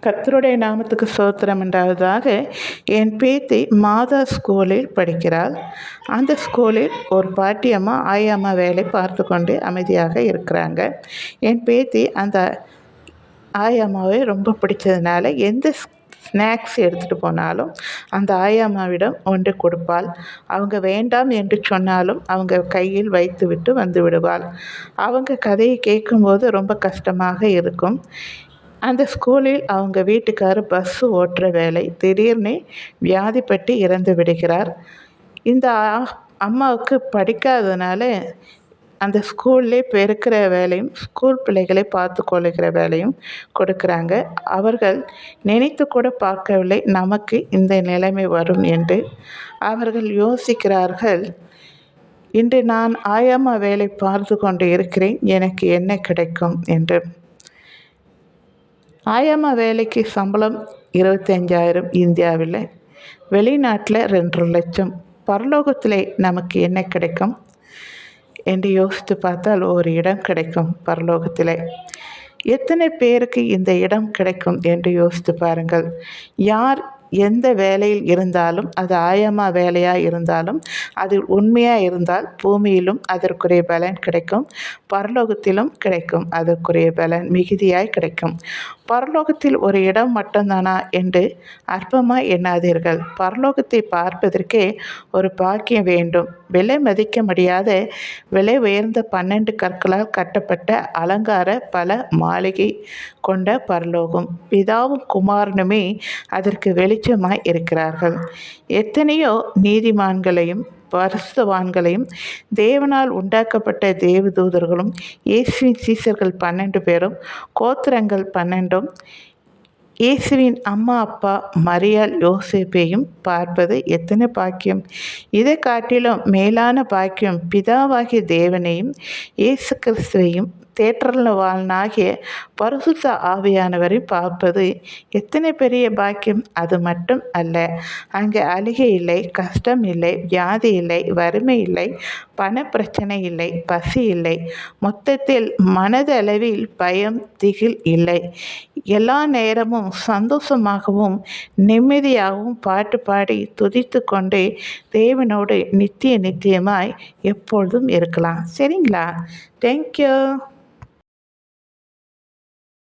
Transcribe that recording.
கர்த்தருடைய நாமத்துக்கு ஸ்தோத்திரம் உண்டாவதாக. என் பேத்தி மாதா ஸ்கூலில் படிக்கிறாள். அந்த ஸ்கூலில் ஒரு பாட்டியம்மா ஆயம்மா வேலை பார்த்து கொண்டு அமைதியாக இருக்கிறாங்க. என் பேத்தி அந்த ஆயம்மாவை ரொம்ப பிடிச்சதுனால எந்த ஸ்நாக்ஸ் எடுத்துகிட்டு போனாலும் அந்த ஆயம்மாவிடம் ஒன்று கொடுப்பாள். அவங்க வேண்டாம் என்று சொன்னாலும் அவங்க கையில் வைத்து விட்டு வந்து விடுவாள். அவங்க கதையை கேட்கும்போது ரொம்ப கஷ்டமாக இருக்கும். அந்த ஸ்கூலில் அவங்க வீட்டுக்காரர் பஸ்ஸு ஓட்டுற வேலை. திடீர்னு வியாதிப்பட்டு இறந்து விடுகிறார். இந்த அம்மாவுக்கு படிக்காததுனால அந்த ஸ்கூல்லே பெருக்கிற வேலையும் ஸ்கூல் பிள்ளைகளை பார்த்து கொள்ளுகிற வேலையும் கொடுக்குறாங்க. அவர்கள் நினைத்து கூட பார்க்கவில்லை நமக்கு இந்த நிலைமை வரும் என்று. அவர்கள் யோசிக்கிறார்கள், இன்று நான் ஆயம்மா வேலை பார்த்து கொண்டு இருக்கிறேன், எனக்கு என்ன கிடைக்கும் என்று. ஆயம்மா வேலைக்கு சம்பளம் 25,000 இந்தியாவில், வெளிநாட்டில் 2 லட்சம். பரலோகத்தில் நமக்கு என்ன கிடைக்கும் என்று யோசித்து பார்த்தால் ஒரு இடம் கிடைக்கும் பரலோகத்தில். எத்தனை பேருக்கு இந்த இடம் கிடைக்கும் என்று யோசித்து பாருங்கள். யார் எந்த வேலையில் இருந்தாலும், அது ஆயம்மா வேலையாக இருந்தாலும், அது உண்மையாக இருந்தால் பூமியிலும் அதற்குரிய பலன் கிடைக்கும், பரலோகத்திலும் கிடைக்கும். அதற்குரிய பலன் மிகுதியாய் கிடைக்கும். பரலோகத்தில் ஒரு இடம் மட்டும்தானா என்று அற்பமாக எண்ணாதீர்கள். பரலோகத்தை பார்ப்பதற்கே ஒரு பாக்கியம் வேண்டும். விலை மதிக்க முடியாத விலை உயர்ந்த 12 கற்களால் கட்டப்பட்ட அலங்கார பல மாளிகை கொண்ட பரலோகம். பிதாவும் குமாரனுமே அதற்கு வெளிச்சமாய் இருக்கிறார்கள். எத்தனையோ நீதிமான்களையும் பரிசுத்தவான்களையும் தேவனால் உண்டாக்கப்பட்ட தேவதூதர்களும் இயேசுவின் சீசர்கள் 12 பேரும் கோத்திரங்கள் 12ம் இயேசுவின் அம்மா அப்பா மரியாள் யோசேப்பையும் பார்ப்பது எத்தனை பாக்கியம்! இதை காட்டிலும் மேலான பாக்கியம் பிதாவாகிய தேவனையும் இயேசு கிறிஸ்துவையும் தேற்றவாளனாகிய பரிசுத்த ஆவியானவரை பார்ப்பது எத்தனை பெரிய பாக்கியம்! அது மட்டும் அல்ல, அங்கே அழுகை இல்லை, கஷ்டம் இல்லை, வியாதி இல்லை, வறுமை இல்லை, பண பிரச்சனை இல்லை, பசி இல்லை. மொத்தத்தில் மனதளவில் பயம் திகில் இல்லை. எல்லா நேரமும் சந்தோஷமாகவும் நிம்மதியாகவும் பாட்டு பாடி துதித்து கொண்டே தேவனோடு நித்தியமாய் எப்பொழுதும் இருக்கலாம். சரிங்களா? தேங்க்யூ.